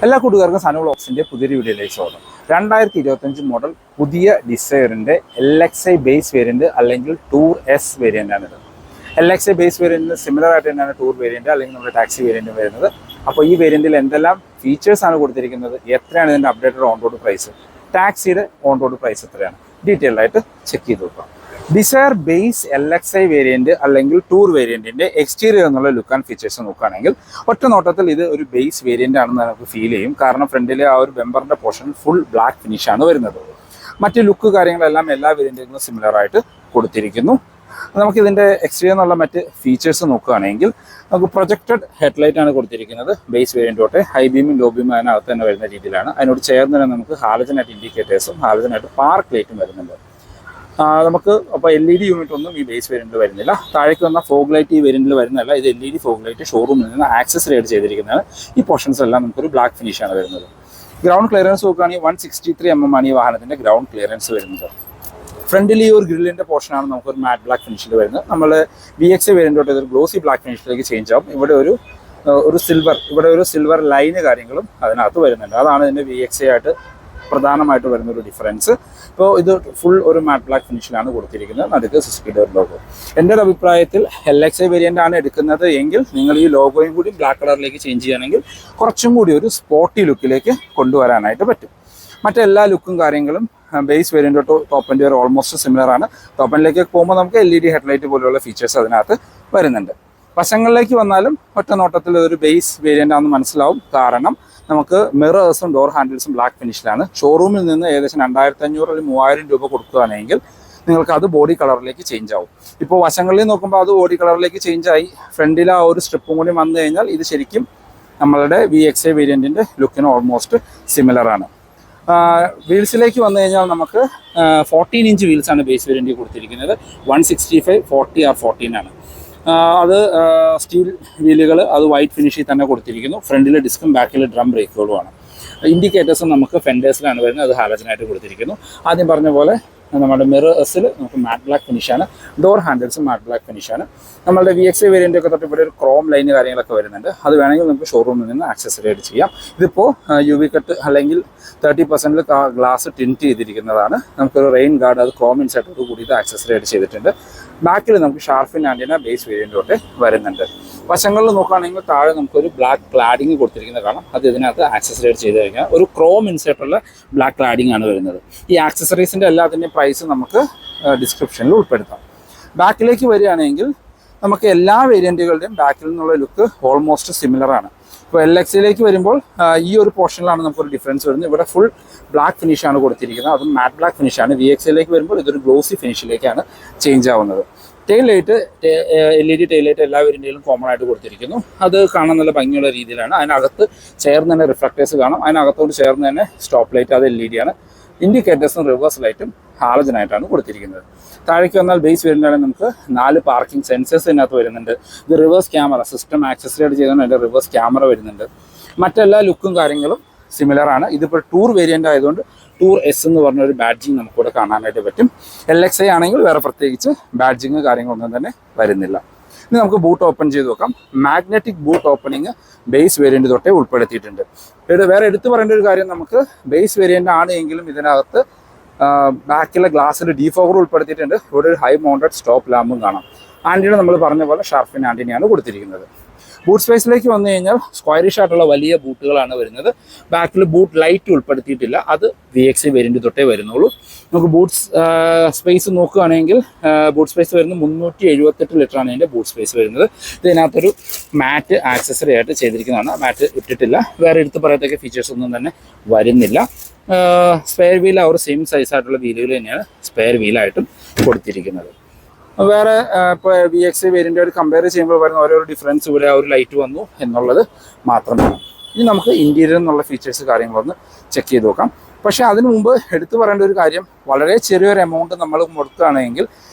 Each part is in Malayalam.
എല്ലാ കൂട്ടുകാർക്കും സനു വ്ളോഗ്സിൻ്റെ പുതിയൊരു വീഡിയോയിലേക്ക് സ്വാഗതം. 2025 മോഡൽ പുതിയ ഡിസയറിൻ്റെ LXi ബേസ് വേരിയൻറ്റ് അല്ലെങ്കിൽ ടൂർ എസ് വേരിയൻ്റാണിത്. LXi ബേസ് വേരിയൻറ്റിന് സിമിലർ ആയിട്ട് തന്നെയാണ് ടൂർ വേരിയൻറ്റ് അല്ലെങ്കിൽ നമ്മുടെ ടാക്സി വേരിയൻറ്റ് വരുന്നത്. അപ്പോൾ ഈ വേരിയൻറ്റിൽ എന്തെല്ലാം ഫീച്ചേഴ്സാണ് കൊടുത്തിരിക്കുന്നത്, എത്രയാണ് ഇതിൻ്റെ അപ്ഡേറ്റഡ് ഓൺ റോഡ് പ്രൈസ്, ടാക്സിയുടെ ഓൺ റോഡ് പ്രൈസ് എത്രയാണ്, ഡീറ്റെയിൽഡ് ആയിട്ട് ചെക്ക് ചെയ്ത് നോക്കാം. ഡിസയർ ബേസ് LXi വേരിയൻറ്റ് അല്ലെങ്കിൽ ടൂർ വേരിയൻറ്റിൻ്റെ എക്സ്റ്റീരിയർ എന്നുള്ള ലുക്ക് ആൻഡ് ഫീച്ചേഴ്സ് നോക്കുകയാണെങ്കിൽ ഒറ്റ നോട്ടത്തിൽ ഇത് ഒരു ബേസ് വേരിയൻ്റ് ആണെന്ന് നമുക്ക് ഫീൽ ചെയ്യും. കാരണം ഫ്രണ്ടിലെ ആ ഒരു ബെമ്പറിൻ്റെ പോർഷൻ ഫുൾ ബ്ലാക്ക് ഫിനിഷാണ് വരുന്നത്. മറ്റ് ലുക്ക് കാര്യങ്ങളെല്ലാം എല്ലാ വേരിയൻറ്റുകളും സിമിലർ ആയിട്ട് കൊടുത്തിരിക്കുന്നു. നമുക്കിതിൻ്റെ എക്സ്റ്റീരിയർ എന്നുള്ള മറ്റ് ഫീച്ചേഴ്സ് നോക്കുകയാണെങ്കിൽ നമുക്ക് പ്രൊജക്റ്റഡ് ഹെഡ്ലൈറ്റ് ആണ് കൊടുത്തിരിക്കുന്നത്. ബേസ് വേരിയൻ്റ് തൊട്ട് ഹൈ ബീമും ലോ ബീമും അതിനകത്ത് തന്നെ വരുന്ന രീതിയിലാണ്. അതിനോട് ചേർന്ന് തന്നെ നമുക്ക് ഹാലജനായിട്ട് ഇൻഡിക്കേറ്റേഴ്സും ഹാലജനായിട്ട് പാർക്ക് ലൈറ്റും വരുന്നുണ്ട്. നമുക്ക് അപ്പോൾ LED യൂണിറ്റ് ഒന്നും ഈ ബേസ് വേരിയൻറ്റിൽ വരുന്നില്ല. താഴേക്ക് വന്ന ഫോഗ് ലൈറ്റ് ഈ വേരിയൻറ്റിൽ വരുന്നില്ല. ഇത് LED ഫോഗ് ലൈറ്റ് ഷോറൂമിൽ നിന്ന് ആക്സസറി ആയിട്ട് ചെയ്തിരിക്കുന്നതാണ്. ഈ പോർഷൻസ് എല്ലാം നമുക്കൊരു ബ്ലാക്ക് ഫിനിഷാണ് വരുന്നത്. ഗ്രൗണ്ട് ക്ലിയറൻസ് നോക്കുകയാണെങ്കിൽ 163 mm ആണ് ഈ വാഹനത്തിൻ്റെ ഗ്രൗണ്ട് ക്ലിയറൻസ് വരുന്നത്. ഫ്രണ്ടിൽ ഈ ഒരു ഗ്രില്ലിൻ്റെ പോർഷനാണ് നമുക്കൊരു മാറ്റ് ബ്ലാക്ക് ഫിനിഷിൽ വരുന്നത്. നമ്മൾ VXi വേരിയൻ്റ് തൊട്ട് ഇതൊരു ഗ്ലോസി ബ്ലാക്ക് ഫിനിഷിലേക്ക് ചേഞ്ച് ആവും. ഇവിടെ ഒരു സിൽവർ ലൈന് കാര്യങ്ങളും അതിനകത്ത് വരുന്നുണ്ട്. അതാണ് ഇതിൻ്റെ VXi ആയിട്ട് പ്രധാനമായിട്ട് വരുന്നൊരു ഡിഫറൻസ്. ഇപ്പോൾ ഇത് ഫുൾ ഒരു മാറ്റ് ബ്ലാക്ക് ഫിനിഷിലാണ് കൊടുത്തിരിക്കുന്നത്. നടുക്ക് സിസ്കിഡർ ലോഗോ. എൻ്റെ ഒരു അഭിപ്രായത്തിൽ LXi വേരിയൻ്റ് ആണ് എടുക്കുന്നത് എങ്കിൽ നിങ്ങൾ ഈ ലോഗോയും കൂടി ബ്ലാക്ക് കളറിലേക്ക് ചേഞ്ച് ചെയ്യുകയാണെങ്കിൽ കുറച്ചും കൂടി ഒരു സ്പോർട്ടി ലുക്കിലേക്ക് കൊണ്ടുവരാനായിട്ട് പറ്റും. മറ്റെല്ലാ ലുക്കും കാര്യങ്ങളും ബേസ് വേരിയൻ്റ് തൊട്ട് ടോപ്പ് എൻഡ് വരെ ഓൾമോസ്റ്റ് സിമിലർ ആണ്. ടോപ്പ് എൻഡിലേക്ക് പോകുമ്പോൾ നമുക്ക് LED ഹെഡ്ലൈറ്റ് പോലെയുള്ള ഫീച്ചേഴ്സ് അതിനകത്ത് വരുന്നുണ്ട്. വശങ്ങളിലേക്ക് വന്നാലും ഒറ്റ നോട്ടത്തിൽ ഒരു ബേസ് വേരിയൻ്റ് ആണെന്ന് മനസ്സിലാവും. കാരണം നമുക്ക് മിറേഴ്സും ഡോർ ഹാൻഡിൽസും ബ്ലാക്ക് ഫിനിഷിലാണ്. ഷോറൂമിൽ നിന്ന് ഏകദേശം 2500 അല്ലെങ്കിൽ 3000 രൂപ കൊടുക്കുകയാണെങ്കിൽ നിങ്ങൾക്ക് അത് ബോഡി കളറിലേക്ക് ചേഞ്ച് ആവും. ഇപ്പോൾ വശങ്ങളിൽ നോക്കുമ്പോൾ അത് ബോഡി കളറിലേക്ക് ചേഞ്ച് ആയി. ഫ്രണ്ടിൽ ആ ഒരു സ്ട്രിപ്പും കൂടി വന്നു കഴിഞ്ഞാൽ ഇത് ശരിക്കും നമ്മളുടെ VXi വേരിയൻറ്റിൻ്റെ ലുക്കിന് ഓൾമോസ്റ്റ് സിമിലർ ആണ്. വീൽസിലേക്ക് വന്നു കഴിഞ്ഞാൽ നമുക്ക് 14 ഇഞ്ച് വീൽസാണ് ബേസ് വേരിയൻറ്റിൽ കൊടുത്തിരിക്കുന്നത്. 165 40R14 ആണ്. അത് സ്റ്റീൽ വീലുകൾ, അത് വൈറ്റ് ഫിനിഷിൽ തന്നെ കൊടുത്തിരിക്കുന്നു. ഫ്രണ്ടിൽ ഡിസ്കും ബാക്കിൽ ഡ്രം ബ്രേക്കുകളുമാണ്. ഇൻഡിക്കേറ്റേഴ്സും നമുക്ക് ഫെൻഡേഴ്സിലാണ് വരുന്നത്. അത് ഹാലജനായിട്ട് കൊടുത്തിരിക്കുന്നു. ആദ്യം പറഞ്ഞ പോലെ നമ്മുടെ മിറേഴ്സിൽ നമുക്ക് മാറ്റ് ബ്ലാക്ക് ഫിനിഷാണ്. ഡോർ ഹാൻഡിൽസും മാറ്റ് ബ്ലാക്ക് ഫിനിഷാണ്. നമ്മളുടെ VXi വേരിയൻ്റൊക്കെ തൊട്ട് ഇവിടെ ഒരു ക്രോം ലൈന് കാര്യങ്ങളൊക്കെ വരുന്നുണ്ട്. അത് വേണമെങ്കിൽ നമുക്ക് ഷോറൂമിൽ നിന്ന് ആക്സസറി ആയിട്ട് ചെയ്യാം. ഇതിപ്പോൾ UV കട്ട് അല്ലെങ്കിൽ 30% ഗ്ലാസ് ടിൻറ്റ് ചെയ്തിരിക്കുന്നതാണ്. നമുക്കൊരു റെയിൻ ഗാർഡ്, അത് ക്രോം ഇൻസൈറ്റോട് കൂടി ഇത് ആക്സസറി ആയിട്ട് ചെയ്തിട്ടുണ്ട്. ബാക്കിൽ നമുക്ക് ഷാർഫിൻ ആൻറ്റിന ബേസ് വേരിയൻ്റ് തൊട്ട് വരുന്നുണ്ട്. വശങ്ങളിൽ നോക്കുകയാണെങ്കിൽ താഴെ നമുക്കൊരു ബ്ലാക്ക് ക്ലാഡിങ് കൊടുത്തിരിക്കുന്നത് കാണാം. അത് ഇതിനകത്ത് ആക്സസറി ആയിട്ട് ചെയ്ത് കഴിഞ്ഞാൽ ഒരു ക്രോം ഇൻസൈറ്റുള്ള ബ്ലാക്ക് ക്ലാഡിങ് ആണ് വരുന്നത്. ഈ ആക്സസറീസിൻ്റെ എല്ലാത്തിൻ്റെയും പ്രൈസ് നമുക്ക് ഡിസ്ക്രിപ്ഷനിൽ ഉൾപ്പെടുത്താം. ബാക്കിലേക്ക് വരികയാണെങ്കിൽ നമുക്ക് എല്ലാ വേരിയൻറ്റുകളുടെയും ബാക്കിൽ നിന്നുള്ള ലുക്ക് ഓൾമോസ്റ്റ് സിമിലർ ആണ്. ഇപ്പോൾ LXiലേക്ക് വരുമ്പോൾ ഈ ഒരു പോർഷനിലാണ് നമുക്കൊരു ഡിഫറൻസ് വരുന്നത്. ഇവിടെ ഫുൾ ബ്ലാക്ക് ഫിനിഷാണ് കൊടുത്തിരിക്കുന്നത്, അതും മാറ്റ് ബ്ലാക്ക് ഫിനിഷാണ്. VXiലേക്ക് വരുമ്പോൾ ഇതൊരു ഗ്ലോസി ഫിനിഷിലേക്കാണ് ചേഞ്ച് ആവുന്നത്. Tail light, LED tail light എല്ലാ വേരിയൻറ്റിലും കോമൺ ആയിട്ട് കൊടുത്തിരിക്കുന്നു. അത് കാണാൻ നല്ല ഭംഗിയുള്ള രീതിയിലാണ്. അതിനകത്ത് ചേർന്ന് തന്നെ റിഫ്ലക്റ്റേഴ്സ് കാണാം. അതിനകത്തോട് ചേർന്ന് തന്നെ സ്റ്റോപ്പ് ലൈറ്റ്, അത് LED ആണ്. ഇൻഡിക്കേറ്റേഴ്സും റിവേഴ്സ് ലൈറ്റും ഹാലജനായിട്ടാണ് കൊടുത്തിരിക്കുന്നത്. താഴേക്ക് വന്നാൽ ബേസ് വേരിയൻ്റാണെങ്കിൽ നമുക്ക് 4 പാർക്കിംഗ് സെൻസേഴ്സ് ഇതിനകത്ത് വരുന്നുണ്ട്. ഇത് റിവേഴ്സ് ക്യാമറ സിസ്റ്റം ആക്സസറി ആയിട്ട് ചെയ്തുകൊണ്ട് അതിൻ്റെ റിവേഴ്സ് ക്യാമറ വരുന്നുണ്ട്. മറ്റെല്ലാ ലുക്കും കാര്യങ്ങളും സിമിലർ ആണ്. ഇതിപ്പോൾ ടൂർ വേരിയൻ്റ് ആയതുകൊണ്ട് ടൂർ എസ് എന്ന് പറഞ്ഞൊരു ബാഡ്ജിങ് നമുക്കിവിടെ കാണാനായിട്ട് പറ്റും. LXi ആണെങ്കിൽ വേറെ പ്രത്യേകിച്ച് ബാഡ്ജിങ് കാര്യങ്ങളൊന്നും തന്നെ വരുന്നില്ല. ഇനി നമുക്ക് ബൂട്ട് ഓപ്പൺ ചെയ്ത് നോക്കാം. Magnetic boot opening base variant തൊട്ടേ ഉൾപ്പെടുത്തിയിട്ടുണ്ട്. വേറെ എടുത്തു പറയേണ്ട ഒരു കാര്യം, നമുക്ക് ബേസ് വേരിയൻ്റ് ആണ് എങ്കിലും ഇതിനകത്ത് ബാക്കിലെ ഗ്ലാസ്സിൽ ഡീഫോഗർ ഉൾപ്പെടുത്തിയിട്ടുണ്ട്. ഇവിടെ ഒരു ഹൈ മൗണ്ടഡ് സ്റ്റോപ്പ് ലാമ്പും കാണാം. ആൻറ്റിന നമ്മൾ പറഞ്ഞ പോലെ ഷാർഫിൻ ആൻറ്റിനയാണ് കൊടുത്തിരിക്കുന്നത്. ബൂട്ട് സ്പേസിലേക്ക് വന്നു കഴിഞ്ഞാൽ സ്ക്വയറിഷ് ആയിട്ടുള്ള വലിയ ബൂട്ടുകളാണ് വരുന്നത്. ബാക്കിൽ ബൂട്ട് ലൈറ്റ് ഉൾപ്പെടുത്തിയിട്ടില്ല. അത് VXi വേരിയൻറ്റ് തൊട്ടേ വരുന്നുള്ളൂ. നമുക്ക് ബൂട്ട്സ് സ്പേസ് നോക്കുകയാണെങ്കിൽ ബൂട്ട് സ്പേസ് വരുന്നത് 378 ലിറ്ററാണ് ഇതിൻ്റെ ബൂട്ട് സ്പേസ് വരുന്നത്. ഇതിനകത്തൊരു മാറ്റ് ആക്സസറി ആയിട്ട് ചെയ്തിരിക്കുന്നതാണ്. മാറ്റ് ഇട്ടിട്ടില്ല. വേറെ എടുത്ത് പറയത്തക്ക ഫീച്ചേഴ്സ് ഒന്നും തന്നെ വരുന്നില്ല. സ്പെയർ വീൽ ആ ഒരു സെയിം സൈസായിട്ടുള്ള വീലുകൾ തന്നെയാണ് സ്പെയർ വീലായിട്ടും കൊടുത്തിരിക്കുന്നത്. വേറെ ഇപ്പോൾ VXi വേരിയൻ്റായിട്ട് കമ്പയർ ചെയ്യുമ്പോൾ വരുന്ന ഓരോ ഡിഫറൻസ്, ഇവിടെ ആ ഒരു ലൈറ്റ് വന്നു എന്നുള്ളത് മാത്രമാണ്. ഇനി നമുക്ക് ഇൻറ്റീരിയർ എന്നുള്ള ഫീച്ചേഴ്സ് കാര്യങ്ങളൊന്ന് ചെക്ക് ചെയ്ത് നോക്കാം. പക്ഷേ അതിനു മുമ്പ് എടുത്തു പറയേണ്ട ഒരു കാര്യം, വളരെ ചെറിയൊരു എമൗണ്ട് നമ്മൾ കൊടുക്കുകയാണെങ്കിൽ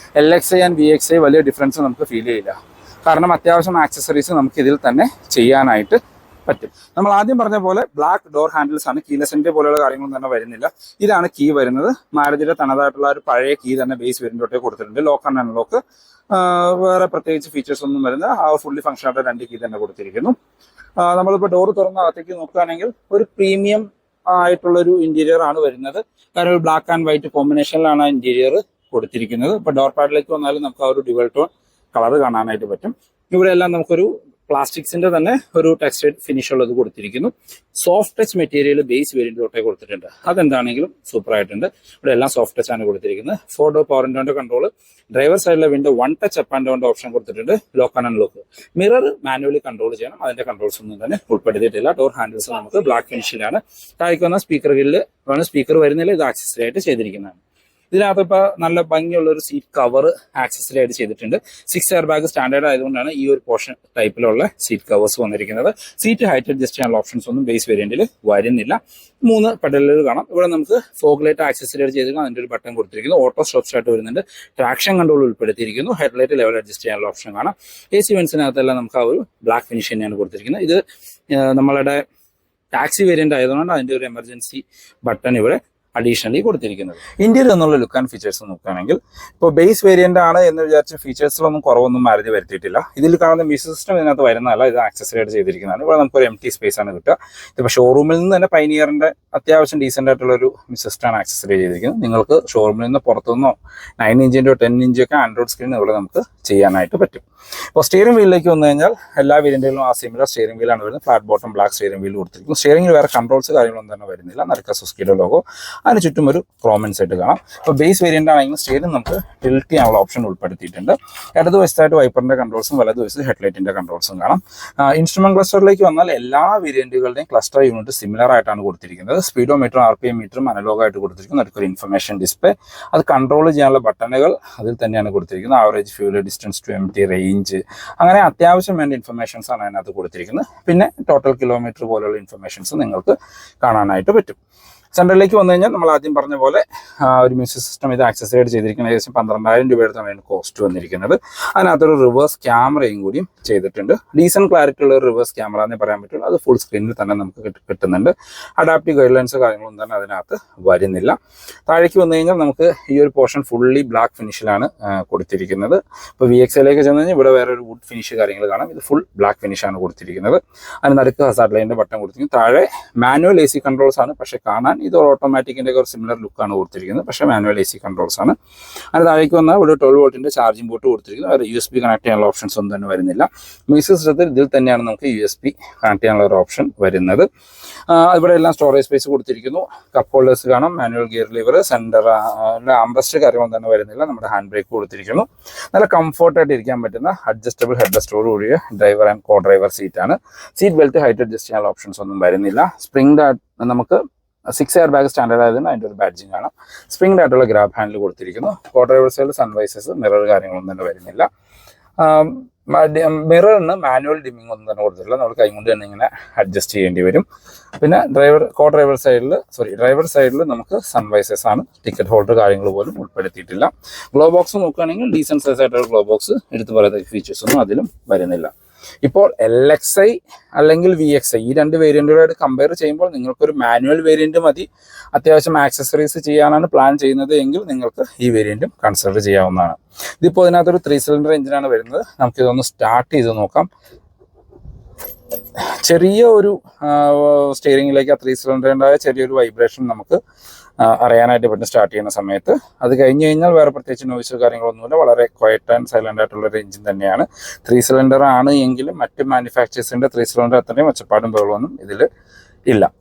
LXi ആൻഡ് VXi വലിയ ഡിഫറൻസ് നമുക്ക് ഫീൽ ചെയ്യില്ല. കാരണം അത്യാവശ്യം ആക്സസറീസ് നമുക്ക് ഇതിൽ തന്നെ ചെയ്യാനായിട്ട് പറ്റും. നമ്മൾ ആദ്യം പറഞ്ഞ പോലെ ബ്ലാക്ക് ഡോർ ഹാൻഡിൽസ് ആണ്. കീലെസ് എൻട്രി പോലെയുള്ള കാര്യങ്ങളൊന്നും തന്നെ വരുന്നില്ല. ഇതാണ് കീ വരുന്നത്. മാരുതിയുടെ തനതായിട്ടുള്ള ഒരു പഴയ കീ തന്നെ ബേസ് വേരിയൻ്റ് കൊടുത്തിട്ടുണ്ട്. ലോക്ക് ആൻഡ് അൺലോക്ക്, വേറെ പ്രത്യേകിച്ച് ഫീച്ചേഴ്സ് ഒന്നും വരുന്ന ആ ഫുള്ളി ഫംഗ്ഷൻ ആയിട്ട് 2 കീ തന്നെ കൊടുത്തിരിക്കുന്നു. നമ്മളിപ്പോൾ ഡോർ തുറന്ന അകത്തേക്ക് നോക്കുകയാണെങ്കിൽ ഒരു പ്രീമിയം ആയിട്ടുള്ളൊരു ഇന്റീരിയർ ആണ് വരുന്നത്. കാരണം ഒരു ബ്ലാക്ക് ആൻഡ് വൈറ്റ് കോമ്പിനേഷനിലാണ് ആ ഇന്റീരിയർ കൊടുത്തിരിക്കുന്നത്. ഇപ്പോൾ ഡോർ പാഡിലേക്ക് വന്നാലും നമുക്ക് ആ ഒരു ഡ്യുവൽ ടോൺ കളർ കാണാനായിട്ട് പറ്റും. ഇവിടെ എല്ലാം നമുക്കൊരു പ്ലാസ്റ്റിക്സിന്റെ തന്നെ ഒരു ടെക്സ്റ്റൈഡ് ഫിനിഷ് ഉള്ളത് കൊടുത്തിരിക്കുന്നു. Soft touch material base variant തൊട്ടേ കൊടുത്തിട്ടുണ്ട്. അതെന്താണെങ്കിലും സൂപ്പർ ആയിട്ടുണ്ട്. ഇവിടെ എല്ലാം സോഫ്റ്റ് ടച്ച് ആണ് കൊടുത്തിരിക്കുന്നത്. 4 ഡോർ പവർ വിൻഡോന്റെ കൺട്രോൾ, ഡ്രൈവർ സൈഡിലെ വിൻഡോ 1 ടച്ച് അപ്പ് ആൻഡ് ഡൗണിന്റെ ഓപ്ഷൻ കൊടുത്തിട്ടുണ്ട്. Lock and unlock, mirror manually control ചെയ്യണം. അതിന്റെ കൺട്രോൾസ് ഒന്നും തന്നെ ഉൾപ്പെടുത്തിയിട്ടില്ല. ഡോർ ഹാൻഡിൽസ് നമുക്ക് ബ്ലാക്ക് ഫിനിഷിലാണ്. താഴേക്ക് വന്ന സ്പീക്കർ ഗ്രില്ല് സ്പീക്കർ വരുന്നില്ല, ഇത് ആക്സസറി ആയിട്ട് ചെയ്തിരിക്കുന്നതാണ്. ഇതിനകത്ത് ഇപ്പോൾ നല്ല ഭംഗിയുള്ള ഒരു സീറ്റ് കവർ ആക്സസറി ആയിട്ട് ചെയ്തിട്ടുണ്ട്. 6 എയർ ബാഗ് സ്റ്റാൻഡേർഡ് ആയതുകൊണ്ടാണ് ഈ ഒരു പോർഷൻ ടൈപ്പിലുള്ള സീറ്റ് കവേഴ്സ് വന്നിരിക്കുന്നത്. സീറ്റ് ഹൈറ്റ് അഡ്ജസ്റ്റ് ചെയ്യാനുള്ള ഓപ്ഷൻസ് ഒന്നും ബേസ് വേരിയന്റിൽ വരുന്നില്ല. 3 പെഡലുകൾ കാണാം. ഇവിടെ നമുക്ക് ഫോഗ് ലൈറ്റ് ആക്സസറി ആയിട്ട് ചെയ്തിരിക്കുന്നു. അതിന്റെ ഒരു ബട്ടൺ കൊടുത്തിരിക്കുന്നു. ഓട്ടോ സ്റ്റോപ്പ് സ്റ്റാർട്ട് വരുന്നുണ്ട്. ട്രാക്ഷൻ കൺട്രോൾ ഉൾപ്പെടുത്തിയിരിക്കുന്നു. ഹെഡ്ലൈറ്റ് ലെവൽ അഡ്ജസ്റ്റ് ചെയ്യാനുള്ള ഓപ്ഷൻ കാണാം. AC വെന്റ്സിനകത്തെല്ലാം നമുക്ക് ആ ഒരു ബ്ലാക്ക് ഫിനിഷ് തന്നെയാണ് കൊടുത്തിരിക്കുന്നത്. ഇത് നമ്മളുടെ ടാക്സി വേരിയന്റ് ആയതുകൊണ്ട് അതിന്റെ ഒരു എമർജൻസി ബട്ടൺ ഇവിടെ അഡീഷണലി കൊടുത്തിരിക്കുന്നത്. ഇന്ത്യയിൽ എന്നുള്ള ലുക്ക് ആൻഡ് ഫീച്ചേഴ്സ് നോക്കുകയാണെങ്കിൽ ഇപ്പോൾ ബേസ് വേരിയന്റ് ആണ് എന്ന് വിചാരിച്ച ഫീച്ചേഴ്സിലൊന്നും കുറവൊന്നും മാരുതി വരുത്തിയിട്ടില്ല. ഇതിൽ കാണുന്ന മ്യൂസിക് സിസ്റ്റം ഇതിനകത്ത് വരുന്നതല്ല, ഇത് ആക്സസറി ആയിട്ട് ചെയ്തിരിക്കുന്നതാണ്. ഇവിടെ നമുക്കൊരു empty സ്പേസ് ആണ് കിട്ടുക. ഇതിപ്പോൾ ഷോറൂമിൽ നിന്ന് തന്നെ പൈനിയറിന്റെ അത്യാവശ്യം ഡീസെന്റ് ആയിട്ടുള്ള ഒരു മ്യൂസിക് സിസ്റ്റമാണ് ആക്സസറി ചെയ്തിരിക്കുന്നത്. നിങ്ങൾക്ക് ഷോറൂമിൽ നിന്ന് പുറത്തുനിന്നോ 9 ഇഞ്ചിൻ്റെയോ 10 ഇഞ്ചൊക്കെ ആൻഡ്രോയിഡ് സ്ക്രീൻ ഇവിടെ നമുക്ക് ചെയ്യാനായിട്ട് പറ്റും. ഇപ്പോൾ സ്റ്റിയറിംഗ് വീലിലേക്ക് വന്നു കഴിഞ്ഞാൽ എല്ലാ വേരിയന്റുകളിലും ആ സിമിലർ സ്റ്റിയറിംഗ് വീലാണ് വരുന്നത്. Flat bottom black steering wheel കൊടുത്തിരിക്കുന്നു. സ്റ്റിയറിംഗിൽ വേറെ കൺട്രോൾസ് കാര്യങ്ങളൊന്നും തന്നെ വരുന്നില്ല. നടുക്ക സുസ്കിയുടെ ലോഗോ, അതിന് ചുറ്റും ഒരു ക്രോമൻ സെറ്റ് കാണാം. ഇപ്പോൾ ബേസ് വേരിയന്റ് ആണെങ്കിൽ സ്റ്റിയറിംഗ് നമുക്ക് ടിൽറ്റ് ചെയ്യാനുള്ള ഓപ്ഷൻ ഉൾപ്പെടുത്തിയിട്ടുണ്ട്. ഇടതുവശത്തായിട്ട് വൈപ്പറിന്റെ കൺട്രോൾസും വലതുവശത്ത് ഹെഡ്ലൈറ്റിന്റെ കൺട്രോൾസും കാണാം. ഇൻസ്ട്രുമെന്റ് ക്ലസ്റ്ററിലേക്ക് വന്നാൽ എല്ലാ വേരിയന്റുകളുടെയും ക്ലസ്റ്റർ യൂണിറ്റ് സിമിലർ ആയിട്ടാണ് കൊടുത്തിരിക്കുന്നത്. സ്പീഡോമീറ്ററും RPM മീറ്ററും അനലോഗായിട്ട് കൊടുത്തിരിക്കുന്നു. അടുത്തൊരു ഇൻഫർമേഷൻ ഡിസ്പ്ലേ, അത് കൺട്രോൾ ചെയ്യാനുള്ള ബട്ടണുകൾ അതിൽ തന്നെയാണ് കൊടുത്തിരിക്കുന്നത്. Average fuel, distance to empty, range, അങ്ങനെ അത്യാവശ്യം വേണ്ട ഇൻഫർമേഷൻസ് ആണ് അതിനകത്ത് കൊടുത്തിരിക്കുന്നത്. പിന്നെ ടോട്ടൽ കിലോമീറ്റർ പോലെയുള്ള ഇൻഫർമേഷൻസ് നിങ്ങൾക്ക് കാണാനായിട്ട് പറ്റും. സെൻട്രലിലേക്ക് വന്നു കഴിഞ്ഞാൽ നമ്മൾ ആദ്യം പറഞ്ഞ പോലെ ഒരു മ്യൂസിക് സിസ്റ്റം ഇത് ആക്സസറി ആയിട്ട് ചെയ്തിരിക്കുന്നത്. ഏകദേശം 12,000 രൂപയുടെ കോസ്റ്റ് വന്നിരിക്കുന്നത്. അതിനകത്തൊരു റിവേഴ്സ് ക്യാമറയും കൂടിയും ചെയ്തിട്ടുണ്ട്. ഡീസൻറ്റ് ക്ലാരിറ്റി ഉള്ള ഒരു റിവേഴ്സ് ക്യാമറ എന്നേ പറയാൻ പറ്റുള്ളൂ. അത് ഫുൾ സ്ക്രീനിൽ തന്നെ നമുക്ക് കിട്ടുന്നുണ്ട്. അഡാപ്റ്റീവ് ഗൈഡ് ലൈൻസ് കാര്യങ്ങളൊന്നും തന്നെ അതിനകത്ത് വരുന്നില്ല. താഴേക്ക് വന്നു കഴിഞ്ഞാൽ നമുക്ക് ഈ ഒരു പോർഷൻ ഫുള്ളി ബ്ലാക്ക് ഫിനിഷിലാണ് കൊടുത്തിരിക്കുന്നത്. ഇപ്പോൾ VXലേക്ക് ചെന്ന് കഴിഞ്ഞാൽ ഇവിടെ വേറെ ഒരു വുഡ് ഫിനിഷ് കാര്യങ്ങൾ കാണാം. ഇത് ഫുൾ ബ്ലാക്ക് ഫിനിഷാണ് കൊടുത്തിരിക്കുന്നത്. അതിന് നടുക്ക് ഹസാർഡ് ലൈനിൻ്റെ ബട്ടൺ കൊടുത്തിരിക്കുന്നു. താഴെ മാനുവൽ AC കൺട്രോൾസ് ആണ്, പക്ഷേ കാണാൻ ഇത് ഓട്ടോമാറ്റിക്കിൻ്റെ ഒരു സിമിലർ ലുക്കാണ് കൊടുത്തിരിക്കുന്നത്. പക്ഷേ മാനുവൽ AC കൺട്രോൾസ് ആണ്. അതിന് താഴേക്ക് വന്നാൽ ഇവിടെ 12 വോൾട്ടിൻ്റെ ചാർജിംഗ് പോർട്ട് കൊടുത്തിരിക്കുന്നത്. ഒരു USB കണക്ട് ചെയ്യാനുള്ള ഓപ്ഷൻസ് ഒന്നും തന്നെ വരുന്നില്ല. മ്യൂസിക് സിസ്റ്റത്തിൽ ഇതിൽ തന്നെയാണ് നമുക്ക് USB കണക്ട് ചെയ്യാനുള്ള ഒരു ഓപ്ഷൻ വരുന്നത്. ഇവിടെ എല്ലാം സ്റ്റോറേജ് സ്പേസ് കൊടുത്തിരിക്കുന്നു. കപ്പ് ഹോൾഡേഴ്സ് കാണാം. Manual gear lever, centre armrest കാര്യങ്ങളൊന്നും തന്നെ വരുന്നില്ല. നമ്മുടെ ഹാൻഡ് ബ്രേക്ക് കൊടുത്തിരിക്കുന്നു. നല്ല കംഫർട്ടായിട്ട് ഇരിക്കാൻ പറ്റുന്ന അഡ്ജസ്റ്റബിൾ ഹെഡ് റെസ്റ്റോട് കൂടിയ ഡ്രൈവർ ആൻഡ് കോ ഡ്രൈവർ സീറ്റാണ്. സീറ്റ് ബെൽറ്റ് ഹൈറ്റ് അഡ്ജസ്റ്റ് ചെയ്യാനുള്ള ഓപ്ഷൻസ് ഒന്നും വരുന്നില്ല. സ്പ്രിംഗ് നമുക്ക് 6 എയർ ബാഗ് സ്റ്റാൻഡേർഡ് ആയതുകൊണ്ട് അതിൻ്റെ ഒരു ബാഡ്ജിങ് കാണാം. സ്പ്രിംഗ് ആയിട്ടുള്ള ഗ്രാബ് ഹാൻഡിൽ കൊടുത്തിരിക്കുന്നു. കോ ഡ്രൈവർ സൈഡിൽ സൺവൈസസ്, മിറർ കാര്യങ്ങളൊന്നും തന്നെ വരുന്നില്ല. മിററിന് മാനുവൽ ഡിമ്മിങ് ഒന്നും തന്നെ കൊടുത്തിട്ടില്ല. നമ്മൾ കൈ കൊണ്ട് തന്നെ ഇങ്ങനെ അഡ്ജസ്റ്റ് ചെയ്യേണ്ടി വരും. പിന്നെ ഡ്രൈവർ സൈഡിൽ നമുക്ക് സൺവൈസസ് ആണ്. ടിക്കറ്റ് ഹോൾഡർ കാര്യങ്ങൾ പോലും ഉൾപ്പെടുത്തിയിട്ടില്ല. ഗ്ലോ ബോക്സ് നോക്കുകയാണെങ്കിൽ ഡീസൻറ്റ് സൈസ് ആയിട്ടുള്ള ഗ്ലോ ബോക്സ്, എടുത്തു പറയുന്ന ഫീച്ചേഴ്സ് ഒന്നും അതിലും വരുന്നില്ല. ഇപ്പോൾ LXi അല്ലെങ്കിൽ VXi ഈ 2 വേരിയന്റുകളായിട്ട് കമ്പയർ ചെയ്യുമ്പോൾ നിങ്ങൾക്കൊരു മാനുവൽ വേരിയന്റ് മതി, അത്യാവശ്യം ആക്സസറീസ് ചെയ്യാനാണ് പ്ലാൻ ചെയ്യുന്നത് എങ്കിൽ നിങ്ങൾക്ക് ഈ വേരിയന്റും കൺസിഡർ ചെയ്യാവുന്നതാണ്. ഇതിപ്പോൾ ഇതിനകത്തൊരു 3 സിലിണ്ടർ എഞ്ചിനാണ് വരുന്നത്. നമുക്കിതൊന്ന് സ്റ്റാർട്ട് ചെയ്ത് നോക്കാം. ചെറിയ ഒരു സ്റ്റിയറിംഗിലേക്ക് ആ 3 സിലിണ്ടറിൻ്റെ ചെറിയൊരു വൈബ്രേഷൻ നമുക്ക് അറിയാനായിട്ട് പറ്റും സ്റ്റാർട്ട് ചെയ്യുന്ന സമയത്ത്. അത് കഴിഞ്ഞ് കഴിഞ്ഞാൽ വേറെ പ്രത്യേകിച്ച് നോയ്സോ കാര്യങ്ങളൊന്നുമില്ല. വളരെ ക്വയറ്റ് ആൻഡ് സൈലൻ്റ് ആയിട്ടുള്ളൊരു എഞ്ചിൻ തന്നെയാണ്. 3 സിലിണ്ടർ ആണ് എങ്കിലും മറ്റ് മാനുഫാക്ചേഴ്സിൻ്റെ 3 സിലിണ്ടർ അത്രയും ഒച്ചപ്പാടും ബഹളമൊന്നും ഇതിൽ ഇല്ല.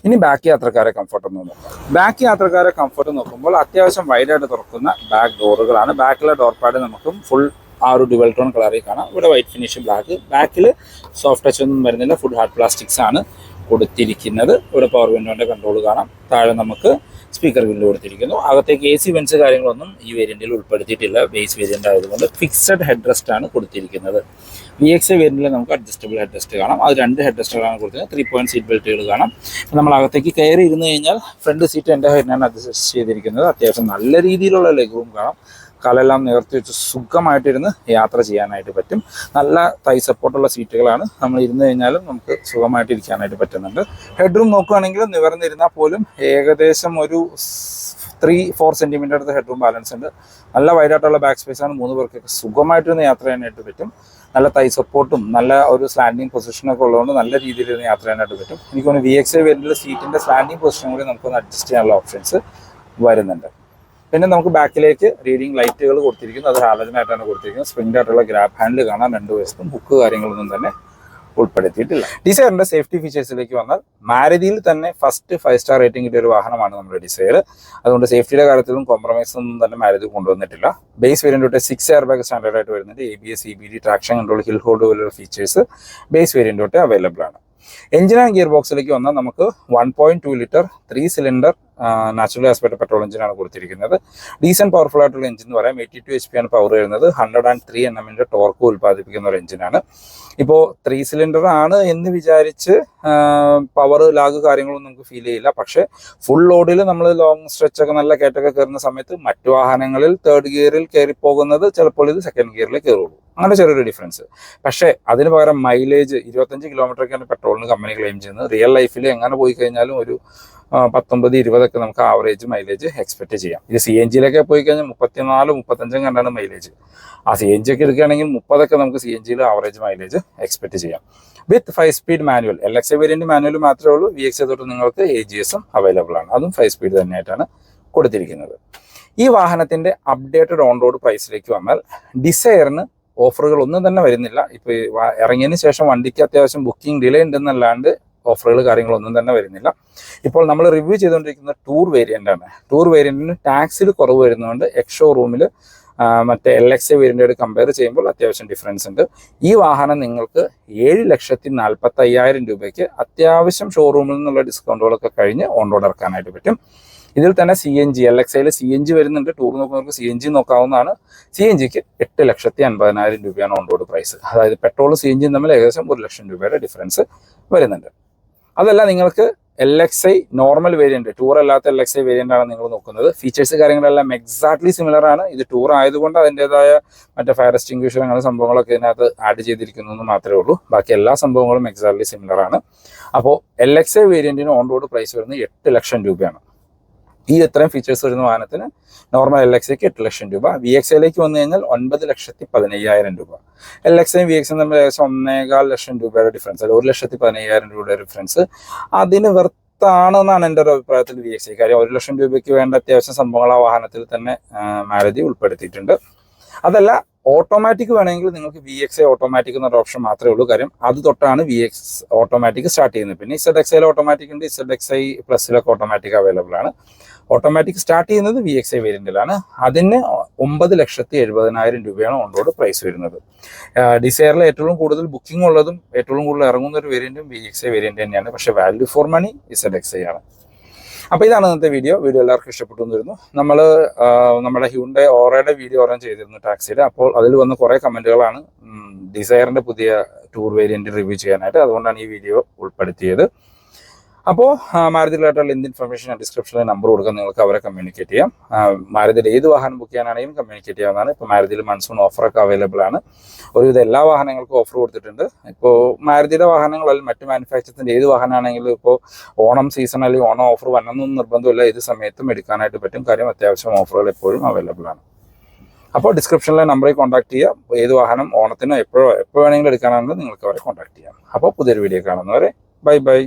ഇനി ബാക്ക് യാത്രക്കാരെ കംഫർട്ട് ഒന്ന് നോക്കാം. ബാക്ക് യാത്രക്കാരെ കംഫർട്ട് നോക്കുമ്പോൾ അത്യാവശ്യം വൈഡായിട്ട് തുറക്കുന്ന ബാക്ക് ഡോറുകളാണ്. ബാക്കിലെ ഡോർ പാഡ് നമുക്കും ഫുൾ ആ ഒരു ഡുവൽ ടോൺ കളറിൽ കാണാം. ഇവിടെ വൈറ്റ് ഫിനിഷ് ബാക്കിൽ സോഫ്റ്റ് ടച്ച് ഒന്നും വരുന്നില്ല. ഫുൾ ഹാർഡ് പ്ലാസ്റ്റിക്സ് ആണ് കൊടുത്തിരിക്കുന്നത്. ഇവിടെ പവർ വിൻഡോൻ്റെ കൺട്രോൾ കാണാം. താഴെ നമുക്ക് സ്പീക്കർ ഗ്രില്ല് കൊടുത്തിരിക്കുന്നു. അകത്തേക്ക് AC വെൻസ് കാര്യങ്ങളൊന്നും ഈ വേരിയന്റിൽ ഉൾപ്പെടുത്തിയിട്ടില്ല. ബേസ് വേരിയന്റ് ആയതുകൊണ്ട് ഫിക്സഡ് ഹെഡ് റെസ്റ്റ് ആണ് കൊടുത്തിരിക്കുന്നത്. VXi വേരിയന്റിൽ നമുക്ക് അഡ്ജസ്റ്റബിൾ ഹെഡ് റെസ്റ്റ് കാണാം. അത് 2 ഹെഡ് റെസ്റ്റുകളാണ് കൊടുത്തിരിക്കുന്നത്. 3 പോയിന്റ് സീറ്റ് ബെൽറ്റുകൾ കാണാം. നമ്മൾ അകത്തേക്ക് കയറി ഇരുന്ന് കഴിഞ്ഞാൽ ഫ്രണ്ട് സീറ്റ് എൻ്റെ ഹൈറ്റിനാണ് അഡ്ജസ്റ്റ് ചെയ്തിരിക്കുന്നത്. അത്യാവശ്യം നല്ല രീതിയിലുള്ള ലെഗ് റൂം കാണാം. കാലെല്ലാം നിവർത്തി വെച്ച് സുഖമായിട്ടിരുന്ന് യാത്ര ചെയ്യാനായിട്ട് പറ്റും. നല്ല തൈ സപ്പോർട്ടുള്ള സീറ്റുകളാണ്. നമ്മൾ ഇരുന്ന് കഴിഞ്ഞാലും നമുക്ക് സുഖമായിട്ട് ഇരിക്കാനായിട്ട് പറ്റുന്നുണ്ട്. ഹെഡ് റൂം നോക്കുകയാണെങ്കിൽ നിവർന്നിരുന്നാൽ പോലും ഏകദേശം ഒരു 3-4 സെൻറ്റിമീറ്റർ അടുത്ത് ഹെഡ് റൂം ബാലൻസ് ഉണ്ട്. നല്ല വൈഡായിട്ടുള്ള ബാക്ക് സ്പേസ് ആണ്. 3 പേർക്കൊക്കെ സുഖമായിട്ടൊന്ന് യാത്ര ചെയ്യാനായിട്ട് പറ്റും. നല്ല തൈ സപ്പോർട്ടും നല്ല ഒരു സ്ലാൻഡിങ് പൊസിഷനൊക്കെ ഉള്ളതുകൊണ്ട് നല്ല രീതിയിൽ യാത്ര ചെയ്യാനായിട്ട് പറ്റും. എനിക്ക് തോന്നുന്നു VXI വേരിയന്റിൽ സീറ്റിൻ്റെ സ്ലാൻഡിങ് പൊസിഷൻ കൂടി നമുക്കൊന്ന് അഡ്ജസ്റ്റ് ചെയ്യാനുള്ള ഓപ്ഷൻസ് വരുന്നുണ്ട്. പിന്നെ നമുക്ക് ബാക്കിലേക്ക് റീഡിങ് ലൈറ്റുകൾ കൊടുത്തിരിക്കുന്നു. അത് ഹാലജനായിട്ടാണ് കൊടുത്തിരിക്കുന്നത്. സ്പ്രിംഗ് ആയിട്ടുള്ള ഗ്രാബ് ഹാൻഡിൽ കാണാം. 2 വശത്തും ഹുക്ക് കാര്യങ്ങളൊന്നും തന്നെ ഉൾപ്പെടുത്തിയിട്ടില്ല. ഡിസൈറിന്റെ സേഫ്റ്റി ഫീച്ചേഴ്സിലേക്ക് വന്നാൽ മാരുതിയിൽ തന്നെ ഫസ്റ്റ് 5 സ്റ്റാർ റേറ്റിംഗ് കിട്ടിയ ഒരു വാഹനമാണ് നമ്മുടെ ഡിസൈർ. അതുകൊണ്ട് സേഫ്റ്റിയുടെ കാര്യത്തിലും കോംപ്രമൈസ് ഒന്നും തന്നെ മാരുതി കൊണ്ടുവന്നിട്ടില്ല. ബേസ് വേരിയന്റ് തൊട്ട് 6 എയർ ബാഗ് സ്റ്റാൻഡേർഡ് ആയിട്ട് വരുന്നുണ്ട്. ABS, EBD, traction control, hill hold പോലുള്ള ഫീച്ചേഴ്സ് ബേസ് വേരിയന്റ് തൊട്ട് അവൈലബിൾ ആണ്. എഞ്ചിൻ ആൻഡ് ഗിയർ ബോക്സിലേക്ക് വന്നാൽ നമുക്ക് 1.2 litre 3 cylinder natural aspect petrol എഞ്ചിനാണ് കൊടുത്തിരിക്കുന്നത്. ഡീസൻറ്റ് പവർഫുൾ ആയിട്ടുള്ള എഞ്ചിൻ എന്ന് പറയാം. 82 HP ആണ് പവർ വരുന്നത്. 103 Nm ടോർക്ക് ഉൽപ്പാദിപ്പിക്കുന്ന ഒരു എഞ്ചിനാണ്. ഇപ്പോൾ 3 സിലിണ്ടർ ആണ് എന്ന് വിചാരിച്ച് പവർ ലാഗ് കാര്യങ്ങളൊന്നും നമുക്ക് ഫീൽ ചെയ്യില്ല. പക്ഷേ ഫുൾ ലോഡിൽ നമ്മൾ ലോങ് സ്ട്രെച്ചൊക്കെ നല്ല കയറ്റൊക്കെ കയറുന്ന സമയത്ത് മറ്റു വാഹനങ്ങളിൽ 3rd ഗിയറിൽ കയറി പോകുന്നത് ചിലപ്പോൾ ഇത് 2nd ഗിയറിൽ കയറുള്ളൂ. അങ്ങനെ ചെറിയൊരു ഡിഫറൻസ്. പക്ഷേ അതിന് പകരം മൈലേജ് 25 കിലോമീറ്ററൊക്കെയാണ് പെട്രോളിന് കമ്പനി ക്ലെയിം ചെയ്യുന്നത്. റിയൽ ലൈഫിൽ എങ്ങനെ പോയി കഴിഞ്ഞാലും ഒരു 19-20 നമുക്ക് ആവറേജ് മൈലേജ് എക്സ്പെക്ട് ചെയ്യാം. ഇത് CNGയിലൊക്കെ പോയി കഴിഞ്ഞാൽ 34-35 കണ്ടാണ് മൈലേജ്. ആ CNG ഒക്കെ എടുക്കുകയാണെങ്കിൽ 30 നമുക്ക് CNGയിൽ ആവറേജ് മൈലേജ് എക്സ്പെക്ട് ചെയ്യാം. With 5 speed manual. LXI variant manual മാത്രമേ ഉള്ളൂ. VXI തൊട്ട് നിങ്ങൾക്ക് AGS-ഉം അവൈലബിൾ ആണ്. അതും 5 സ്പീഡ് തന്നെയായിട്ടാണ് കൊടുത്തിരിക്കുന്നത്. ഈ വാഹനത്തിന്റെ അപ്ഡേറ്റഡ് ഓൺ റോഡ് പ്രൈസിലേക്ക് വന്നാൽ ഡിസൈറിന് ഓഫറുകൾ ഒന്നും തന്നെ വരുന്നില്ല. ഇപ്പോൾ ഇറങ്ങിയതിന് ശേഷം വണ്ടിക്ക് അത്യാവശ്യം ബുക്കിംഗ് ഡിലേ ഉണ്ടെന്നല്ലാണ്ട് ഓഫറുകൾ കാര്യങ്ങളൊന്നും തന്നെ വരുന്നില്ല. ഇപ്പോൾ നമ്മൾ റിവ്യൂ ചെയ്തുകൊണ്ടിരിക്കുന്ന ടൂർ വേരിയൻ്റ് ആണ്. ടൂർ വേരിയൻറ്റിന് ടാക്സിൽ കുറവ് വരുന്നതുകൊണ്ട് എക്സ് ഷോറൂമിൽ മറ്റേ LXI വേരിയൻ്റായിട്ട് കമ്പയർ ചെയ്യുമ്പോൾ അത്യാവശ്യം ഡിഫറൻസ് ഉണ്ട്. ഈ വാഹനം നിങ്ങൾക്ക് 7,45,000 രൂപയ്ക്ക് അത്യാവശ്യം ഷോറൂമിൽ നിന്നുള്ള ഡിസ്കൗണ്ടുകളൊക്കെ കഴിഞ്ഞ് ഓൺ റോഡ് ഇറക്കാനായിട്ട് പറ്റും. ഇതിൽ തന്നെ CNG, LXIയിൽ CNG വരുന്നുണ്ട്. ടൂർ നോക്കുന്നവർക്ക് CNG നോക്കാവുന്നതാണ്. CNGക്ക് 8,50,000 രൂപയാണ് ഓൺ റോഡ് പ്രൈസ്. അതായത് പെട്രോളും CNGയും തമ്മിൽ ഏകദേശം 1 ലക്ഷം രൂപയുടെ ഡിഫറൻസ് വരുന്നുണ്ട്. അതല്ല, നിങ്ങൾക്ക് LXI നോർമൽ വേരിയന്റ്, ടൂർ അല്ലാത്ത LXI വേരിയന്റ് ആണ് നിങ്ങൾ നോക്കുന്നത്. ഫീച്ചേഴ്സ് കാര്യങ്ങളെല്ലാം എക്സാക്ട്ലി സിമിലർ ആണ്. ഇത് ടൂർ ആയതുകൊണ്ട് അതിൻ്റെതായ മറ്റേ ഫയർ എക്സ്റ്റിംഗ്വിഷർ അങ്ങനെ സംഭവങ്ങളൊക്കെ ഇതിനകത്ത് ആഡ് ചെയ്തിരിക്കുന്നു എന്ന് മാത്രമേ ഉള്ളൂ. ബാക്കി എല്ലാ സംഭവങ്ങളും എക്സാക്ട്ലി സിമിലർ ആണ്. അപ്പോൾ LXI വേരിയന്റിന് ഓൺ റോഡ് പ്രൈസ് വരുന്നത് 8 ലക്ഷം രൂപയാണ്. ഈ ഇത്രയും ഫീച്ചേഴ്സ് വരുന്ന വാഹനത്തിന് നോർമൽ LXIക്ക് 8 ലക്ഷം രൂപ. VXIയിലേക്ക് വന്നു കഴിഞ്ഞാൽ 9,15,000 രൂപ. LXIയും VXIയും തമ്മിൽ ഏകദേശം 1.25 ലക്ഷം രൂപയുടെ ഡിഫറൻസ്, അല്ല 1,15,000 രൂപയുടെ ഡിഫറൻസ്. അതിന് വെർത്താണെന്നാണ് എൻ്റെ ഒരു അഭിപ്രായത്തിൽ VXI. കാര്യം 1 ലക്ഷം രൂപയ്ക്ക് വേണ്ട അത്യാവശ്യം സംഭവങ്ങൾ ആ വാഹനത്തിൽ തന്നെ മാരുതി ഉൾപ്പെടുത്തിയിട്ടുണ്ട്. അതല്ല, ഓട്ടോമാറ്റിക് വേണമെങ്കിൽ നിങ്ങൾക്ക് VXI ഓട്ടോമാറ്റിക് എന്നൊരു ഓപ്ഷൻ മാത്രമേ ഉള്ളൂ. കാര്യം അത് തൊട്ടാണ് VX ഓട്ടോമാറ്റിക് സ്റ്റാർട്ട് ചെയ്യുന്നത്. പിന്നെ ZXIയിൽ ഓട്ടോമാറ്റിക് ഉണ്ട്. ZXI പ്ലസിലൊക്കെ ഓട്ടോമാറ്റിക് അവൈലബിൾ ആണ്. ഓട്ടോമാറ്റിക് സ്റ്റാർട്ട് ചെയ്യുന്നത് VXI വേരിയന്റിലാണ്. അതിന് 9,70,000 രൂപയാണ് ഓൺ റോഡ് പ്രൈസ് വരുന്നത്. ഡിസൈറിൽ ഏറ്റവും കൂടുതൽ ബുക്കിംഗ് ഉള്ളതും ഏറ്റവും കൂടുതൽ ഇറങ്ങുന്ന ഒരു വേരിയന്റും VXI വേരിയന്റ് തന്നെയാണ്. പക്ഷേ വാല്യൂ ഫോർ മണി ZXI ആണ്. അപ്പോൾ ഇതാണ് ഇന്നത്തെ വീഡിയോ എല്ലാവർക്കും ഇഷ്ടപ്പെട്ടു എന്ന് വരുന്നു. നമ്മൾ നമ്മുടെ ഹ്യുണ്ടായി ഓറയുടെ വീഡിയോ ഓരോ ചെയ്തിരുന്നു ടാക്സിയുടെ. അപ്പോൾ അതിൽ വന്ന കുറേ കമൻറ്റുകളാണ് ഡിസൈറിൻ്റെ പുതിയ ടൂർ വേരിയൻറ്റ് റിവ്യൂ ചെയ്യാനായിട്ട്. അതുകൊണ്ടാണ് ഈ വീഡിയോ ഉൾപ്പെടുത്തിയത്. അപ്പോൾ മാരുതി റിലേറ്റഡ് എന്ത് ഇൻഫർമേഷൻ ഡിസ്ക്രിപ്ഷനിൽ നമ്പർ കൊടുക്കാൻ നിങ്ങൾക്ക് അവരെ കമ്മ്യൂണിക്കേറ്റ് ചെയ്യാം. മാരുതിയുടെ ഏത് വാഹനം ബുക്ക് ചെയ്യാനാണെങ്കിലും കമ്മ്യൂണിക്കേറ്റ് ചെയ്യാവുന്നതാണ്. ഇപ്പോൾ മാരുതിയിൽ മൺസൂൺ ഓഫറൊക്കെ അവൈലബിൾ ആണ്. ഒരുവിധം എല്ലാ വാഹനങ്ങൾക്കും ഓഫർ കൊടുത്തിട്ടുണ്ട്. ഇപ്പോൾ മാരുതിയുടെ വാഹനങ്ങളിൽ മറ്റ് മാനുഫാക്ചറിൻ്റെ ഏത് വാഹനമാണെങ്കിലും ഇപ്പോൾ ഓണം സീസൺ അല്ലെങ്കിൽ ഓണം ഓഫർ വന്നൊന്നും നിർബന്ധമില്ല. ഏത് സമയത്തും എടുക്കാനായിട്ട് പറ്റും. കാര്യം അത്യാവശ്യം ഓഫറുകൾ എപ്പോഴും അവൈലബിൾ ആണ്. അപ്പോൾ ഡിസ്ക്രിപ്ഷനിലെ നമ്പറിൽ കോൺടാക്ട് ചെയ്യാം. ഏത് വാഹനം ഓണത്തിനോ എപ്പോൾ വേണമെങ്കിലും എടുക്കാനാണെങ്കിലും നിങ്ങൾക്ക് അവരെ കോൺടാക്ട് ചെയ്യാം. അപ്പോൾ പുതിയൊരു വീഡിയോ കാണുന്നവരെ ബൈ.